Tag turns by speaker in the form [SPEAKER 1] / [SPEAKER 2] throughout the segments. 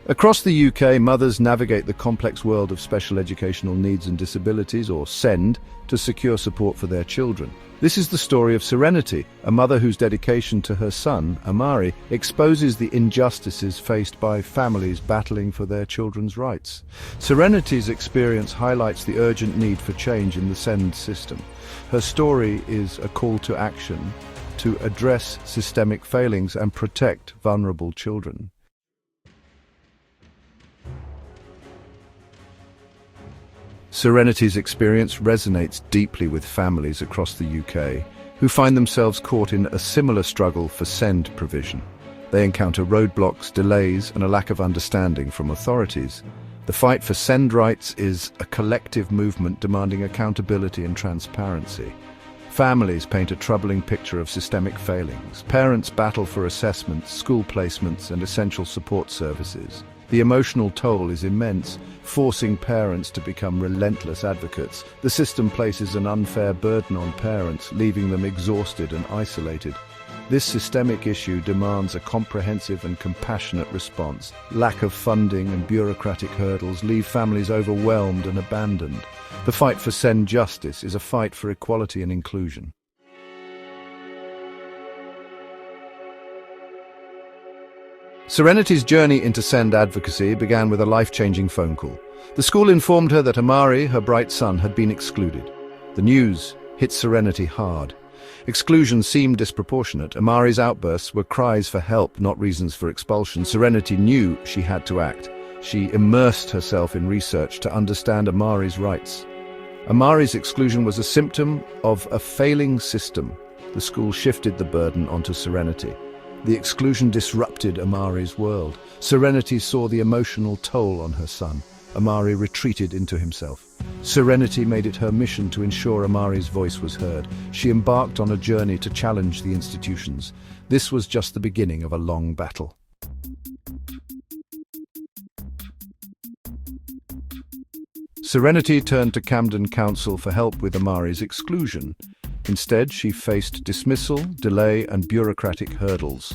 [SPEAKER 1] Across the UK, mothers navigate the complex world of special educational needs and disabilities, or SEND, to secure support for their children. This is the story of Serenity, a mother whose dedication to her son, Amari, exposes the injustices faced by families battling for their children's rights. Serenity's experience highlights the urgent need for change in the SEND system. Her story is a call to action to address systemic failings and protect vulnerable children. Serenity's experience resonates deeply with families across the UK who find themselves caught in a similar struggle for SEND provision. They encounter roadblocks, delays, and a lack of understanding from authorities. The fight for SEND rights is a collective movement demanding accountability and transparency. Families paint a troubling picture of systemic failings. Parents battle for assessments, school placements, and essential support services. The emotional toll is immense, forcing parents to become relentless advocates. The system places an unfair burden on parents, leaving them exhausted and isolated. This systemic issue demands a comprehensive and compassionate response. Lack of funding and bureaucratic hurdles leave families overwhelmed and abandoned. The fight for SEND justice is a fight for equality and inclusion. Serenity's journey into SEND advocacy began with a life-changing phone call. The school informed her that Amari, her bright son, had been excluded. The news hit Serenity hard. Exclusion seemed disproportionate. Amari's outbursts were cries for help, not reasons for expulsion. Serenity knew she had to act. She immersed herself in research to understand Amari's rights. Amari's exclusion was a symptom of a failing system. The school shifted the burden onto Serenity. The exclusion disrupted Amari's world. Serenity saw the emotional toll on her son. Amari retreated into himself. Serenity made it her mission to ensure Amari's voice was heard. She embarked on a journey to challenge the institutions. This was just the beginning of a long battle. Serenity turned to Camden Council for help with Amari's exclusion. Instead, she faced dismissal, delay, and bureaucratic hurdles.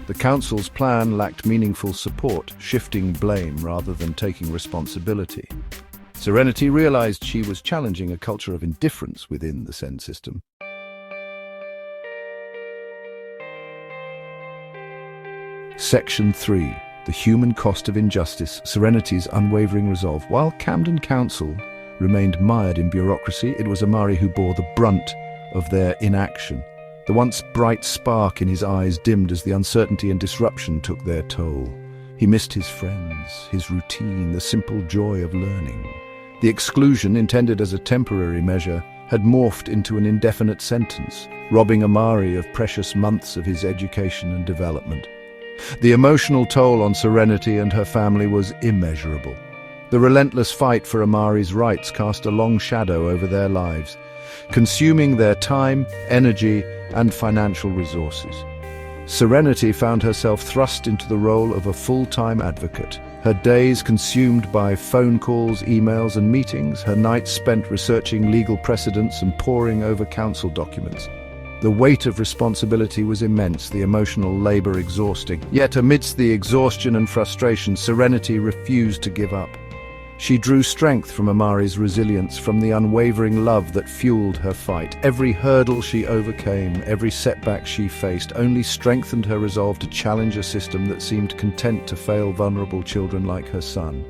[SPEAKER 1] The council's plan lacked meaningful support, shifting blame rather than taking responsibility. Serenity realized she was challenging a culture of indifference within the SEND system. Section 3. The human cost of injustice, Serenity's unwavering resolve. While Camden Council remained mired in bureaucracy, it was Amari who bore the brunt of their inaction. The once bright spark in his eyes dimmed as the uncertainty and disruption took their toll. He missed his friends, his routine, the simple joy of learning. The exclusion, intended as a temporary measure, had morphed into an indefinite sentence, robbing Amari of precious months of his education and development. The emotional toll on Serenity and her family was immeasurable. The relentless fight for Amari's rights cast a long shadow over their lives, consuming their time, energy, and financial resources. Serenity found herself thrust into the role of a full-time advocate. Her days consumed by phone calls, emails, and meetings, her nights spent researching legal precedents and poring over council documents. The weight of responsibility was immense, the emotional labor exhausting. Yet amidst the exhaustion and frustration, Serenity refused to give up. She drew strength from Amari's resilience, from the unwavering love that fueled her fight. Every hurdle she overcame, every setback she faced, only strengthened her resolve to challenge a system that seemed content to fail vulnerable children like her son.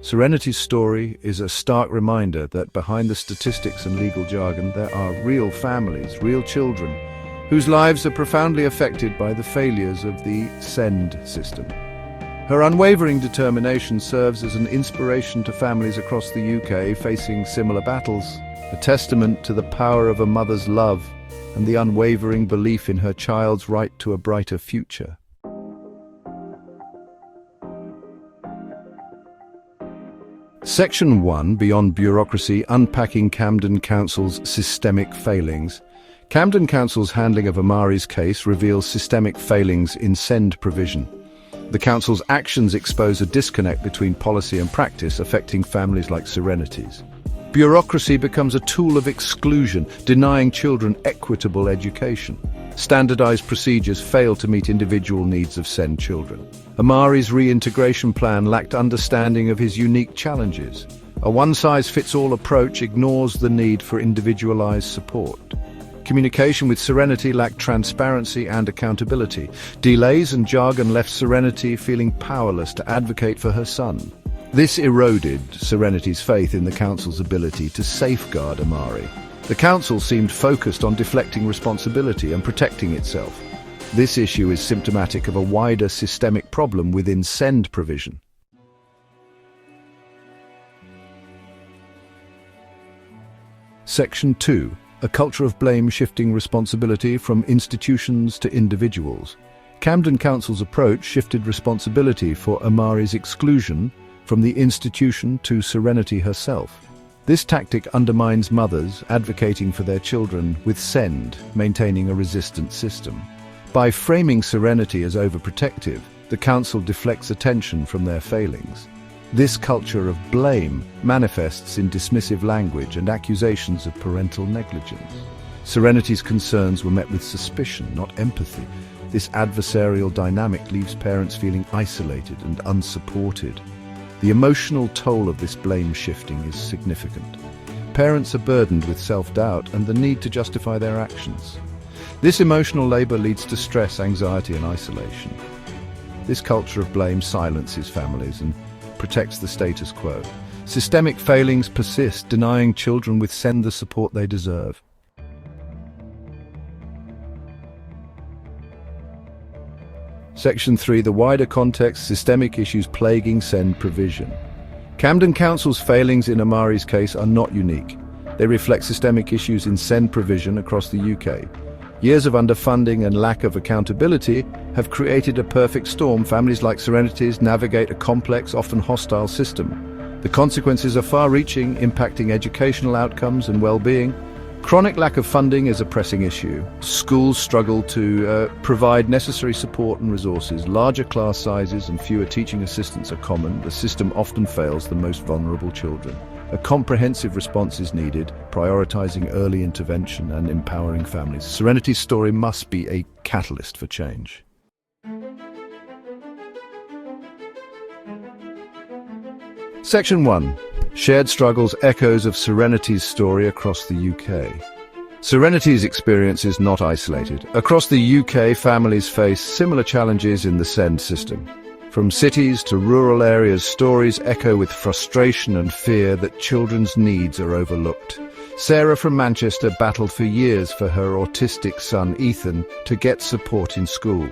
[SPEAKER 1] Serenity's story is a stark reminder that behind the statistics and legal jargon, there are real families, real children, whose lives are profoundly affected by the failures of the SEND system. Her unwavering determination serves as an inspiration to families across the UK facing similar battles, a testament to the power of a mother's love and the unwavering belief in her child's right to a brighter future. Section 1, Beyond Bureaucracy, Unpacking Camden Council's Systemic Failings. Camden Council's handling of Amari's case reveals systemic failings in SEND provision. The Council's actions expose a disconnect between policy and practice, affecting families like Serenity's. Bureaucracy becomes a tool of exclusion, denying children equitable education. Standardized procedures fail to meet individual needs of SEND children. Amari's reintegration plan lacked understanding of his unique challenges. A one-size-fits-all approach ignores the need for individualized support. Communication with Serenity lacked transparency and accountability. Delays and jargon left Serenity feeling powerless to advocate for her son. This eroded Serenity's faith in the council's ability to safeguard Amari. The council seemed focused on deflecting responsibility and protecting itself. This issue is symptomatic of a wider systemic problem within SEND provision. Section 2. A culture of blame shifting responsibility from institutions to individuals. Camden Council's approach shifted responsibility for Amari's exclusion from the institution to Serenity herself. This tactic undermines mothers advocating for their children, with SEND maintaining a resistant system. By framing Serenity as overprotective, the council deflects attention from their failings. This culture of blame manifests in dismissive language and accusations of parental negligence. Serenity's concerns were met with suspicion, not empathy. This adversarial dynamic leaves parents feeling isolated and unsupported. The emotional toll of this blame shifting is significant. Parents are burdened with self-doubt and the need to justify their actions. This emotional labor leads to stress, anxiety, and isolation. This culture of blame silences families and protects the status quo. Systemic failings persist, denying children with SEND the support they deserve. Section 3. The wider context, systemic issues plaguing SEND provision. Camden Council's failings in Amari's case are not unique. They reflect systemic issues in SEND provision across the UK. Years of underfunding and lack of accountability have created a perfect storm. Families like Serenity's navigate a complex, often hostile system. The consequences are far-reaching, impacting educational outcomes and well-being. Chronic lack of funding is a pressing issue. Schools struggle to provide necessary support and resources. Larger class sizes and fewer teaching assistants are common. The system often fails the most vulnerable children. A comprehensive response is needed, prioritizing early intervention and empowering families. Serenity's story must be a catalyst for change. Section 1. Shared struggles, echoes of Serenity's story across the UK. Serenity's experience is not isolated. Across the UK, families face similar challenges in the SEND system. From cities to rural areas, stories echo with frustration and fear that children's needs are overlooked. Sarah from Manchester battled for years for her autistic son Ethan to get support in school.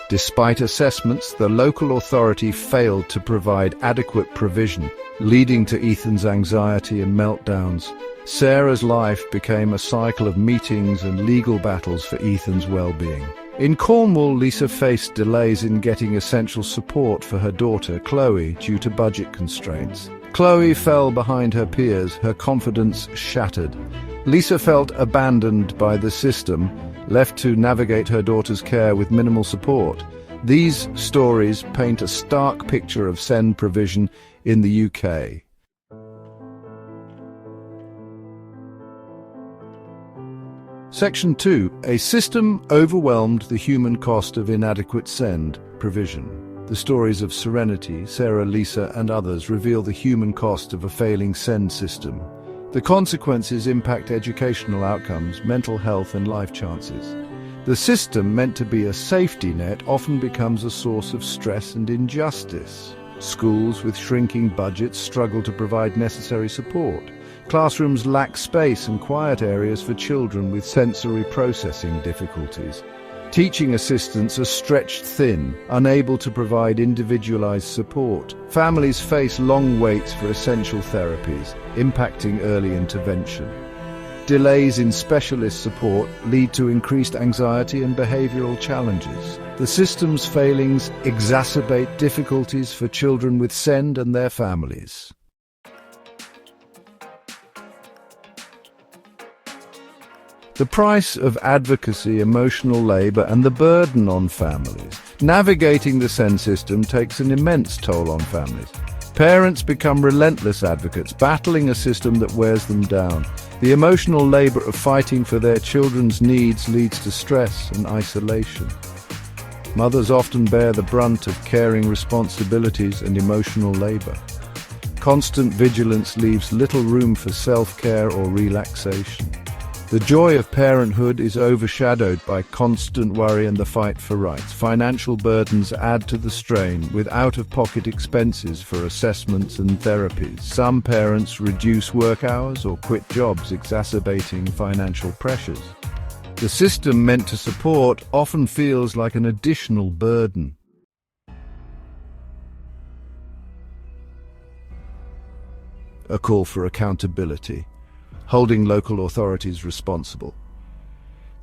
[SPEAKER 1] Despite assessments, the local authority failed to provide adequate provision, leading to Ethan's anxiety and meltdowns. Sarah's life became a cycle of meetings and legal battles for Ethan's well-being. In Cornwall, Lisa faced delays in getting essential support for her daughter, Chloe, due to budget constraints. Chloe fell behind her peers, her confidence shattered. Lisa felt abandoned by the system, left to navigate her daughter's care with minimal support. These stories paint a stark picture of SEND provision in the UK. Section 2. A system overwhelmed the human cost of inadequate SEND provision. The stories of Serenity, Sarah, Lisa, and others reveal the human cost of a failing SEND system. The consequences impact educational outcomes, mental health, and life chances. The system, meant to be a safety net, often becomes a source of stress and injustice. Schools with shrinking budgets struggle to provide necessary support. Classrooms lack space and quiet areas for children with sensory processing difficulties. Teaching assistants are stretched thin, unable to provide individualized support. Families face long waits for essential therapies, impacting early intervention. Delays in specialist support lead to increased anxiety and behavioral challenges. The system's failings exacerbate difficulties for children with SEND and their families. The price of advocacy, emotional labor, and the burden on families. Navigating the SEND system takes an immense toll on families. Parents become relentless advocates, battling a system that wears them down. The emotional labor of fighting for their children's needs leads to stress and isolation. Mothers often bear the brunt of caring responsibilities and emotional labor. Constant vigilance leaves little room for self-care or relaxation. The joy of parenthood is overshadowed by constant worry and the fight for rights. Financial burdens add to the strain, with out-of-pocket expenses for assessments and therapies. Some parents reduce work hours or quit jobs, exacerbating financial pressures. The system meant to support often feels like an additional burden. A call for accountability, holding local authorities responsible.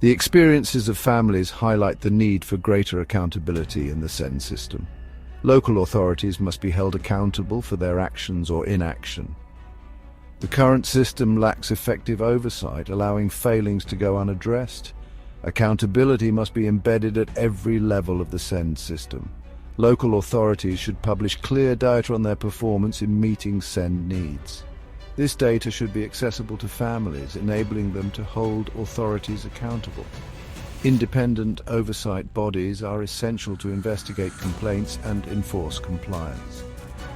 [SPEAKER 1] The experiences of families highlight the need for greater accountability in the SEND system. Local authorities must be held accountable for their actions or inaction. The current system lacks effective oversight, allowing failings to go unaddressed. Accountability must be embedded at every level of the SEND system. Local authorities should publish clear data on their performance in meeting SEND needs. This data should be accessible to families, enabling them to hold authorities accountable. Independent oversight bodies are essential to investigate complaints and enforce compliance.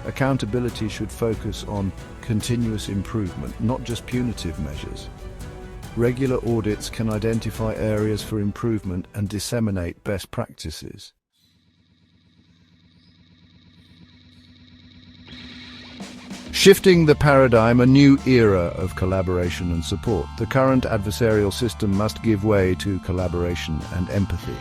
[SPEAKER 1] Accountability should focus on continuous improvement, not just punitive measures. Regular audits can identify areas for improvement and disseminate best practices. Shifting the paradigm, a new era of collaboration and support. The current adversarial system must give way to collaboration and empathy.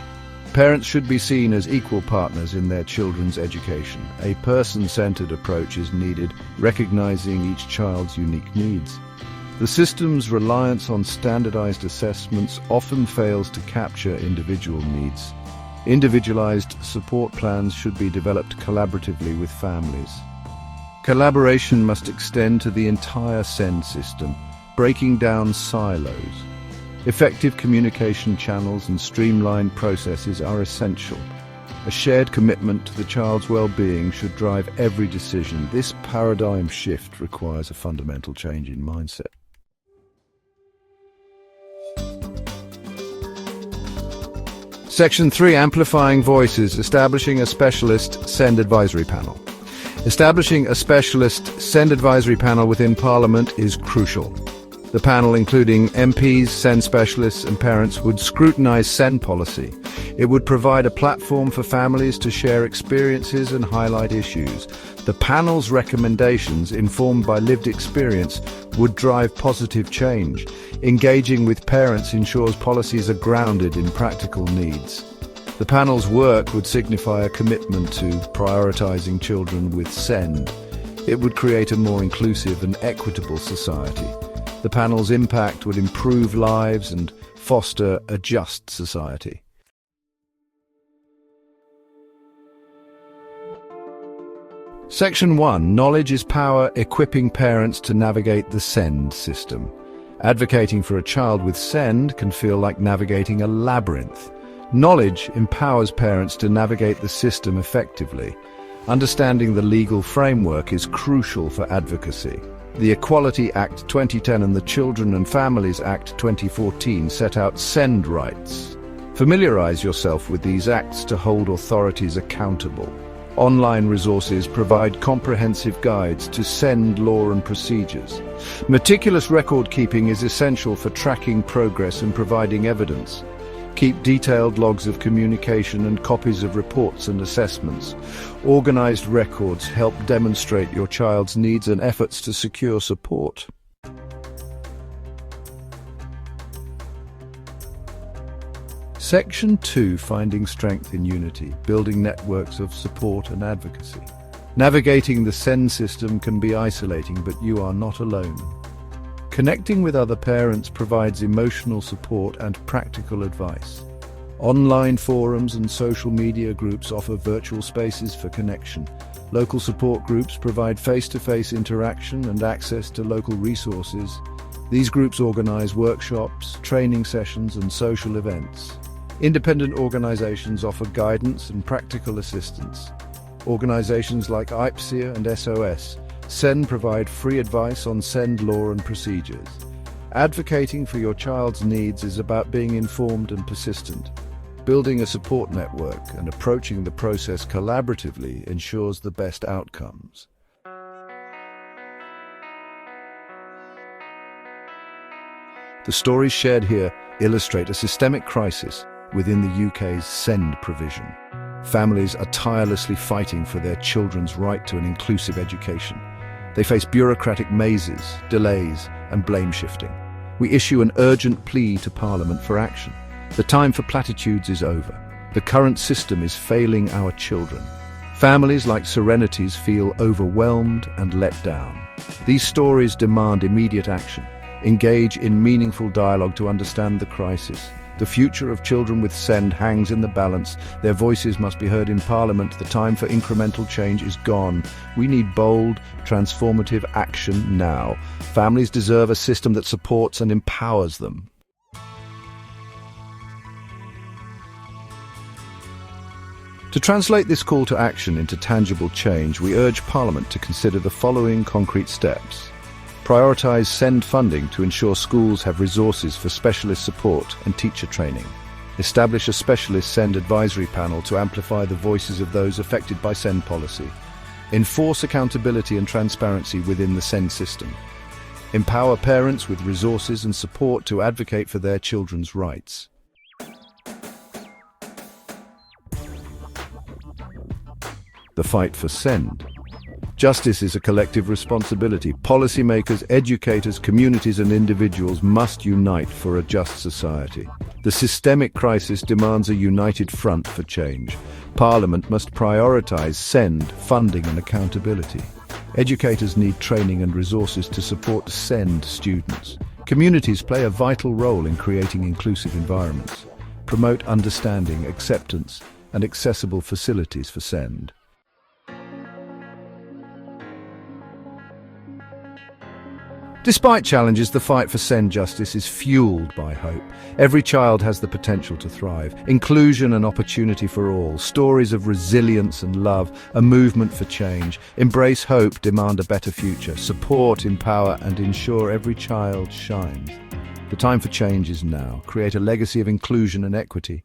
[SPEAKER 1] Parents should be seen as equal partners in their children's education. A person-centered approach is needed, recognizing each child's unique needs. The system's reliance on standardized assessments often fails to capture individual needs. Individualized support plans should be developed collaboratively with families. Collaboration must extend to the entire SEND system, breaking down silos. Effective communication channels and streamlined processes are essential. A shared commitment to the child's well-being should drive every decision. This paradigm shift requires a fundamental change in mindset. Section 3. Amplifying voices. Establishing a specialist SEND advisory panel. Establishing a specialist SEND advisory panel within Parliament is crucial. The panel, including MPs, SEND specialists and parents, would scrutinise SEND policy. It would provide a platform for families to share experiences and highlight issues. The panel's recommendations, informed by lived experience, would drive positive change. Engaging with parents ensures policies are grounded in practical needs. The panel's work would signify a commitment to prioritising children with SEND. It would create a more inclusive and equitable society. The panel's impact would improve lives and foster a just society. Section 1. Knowledge is power, equipping parents to navigate the SEND system. Advocating for a child with SEND can feel like navigating a labyrinth. Knowledge empowers parents to navigate the system effectively. Understanding the legal framework is crucial for advocacy. The Equality Act 2010 and the Children and Families Act 2014 set out SEND rights. Familiarize yourself with these acts to hold authorities accountable. Online resources provide comprehensive guides to SEND law and procedures. Meticulous record-keeping is essential for tracking progress and providing evidence. Keep detailed logs of communication and copies of reports and assessments. Organized records help demonstrate your child's needs and efforts to secure support. Section 2. Finding strength in unity, building networks of support and advocacy. Navigating the SEND system can be isolating, but you are not alone. Connecting with other parents provides emotional support and practical advice. Online forums and social media groups offer virtual spaces for connection. Local support groups provide face-to-face interaction and access to local resources. These groups organize workshops, training sessions, and social events. Independent organizations offer guidance and practical assistance. Organizations like IPSIA and SOS SEND provide free advice on SEND law and procedures. Advocating for your child's needs is about being informed and persistent. Building a support network and approaching the process collaboratively ensures the best outcomes. The stories shared here illustrate a systemic crisis within the UK's SEND provision. Families are tirelessly fighting for their children's right to an inclusive education. They face bureaucratic mazes, delays, and blame shifting. We issue an urgent plea to Parliament for action. The time for platitudes is over. The current system is failing our children. Families like Serenity's feel overwhelmed and let down. These stories demand immediate action. Engage in meaningful dialogue to understand the crisis. The future of children with SEND hangs in the balance. Their voices must be heard in Parliament. The time for incremental change is gone. We need bold, transformative action now. Families deserve a system that supports and empowers them. To translate this call to action into tangible change, we urge Parliament to consider the following concrete steps. Prioritise SEND funding to ensure schools have resources for specialist support and teacher training. Establish a specialist SEND advisory panel to amplify the voices of those affected by SEND policy. Enforce accountability and transparency within the SEND system. Empower parents with resources and support to advocate for their children's rights. The fight for SEND. Justice is a collective responsibility. Policymakers, educators, communities and individuals must unite for a just society. The systemic crisis demands a united front for change. Parliament must prioritise SEND funding and accountability. Educators need training and resources to support SEND students. Communities play a vital role in creating inclusive environments. Promote understanding, acceptance and accessible facilities for SEND. Despite challenges, the fight for SEND justice is fueled by hope. Every child has the potential to thrive. Inclusion and opportunity for all. Stories of resilience and love. A movement for change. Embrace hope, demand a better future. Support, empower and ensure every child shines. The time for change is now. Create a legacy of inclusion and equity.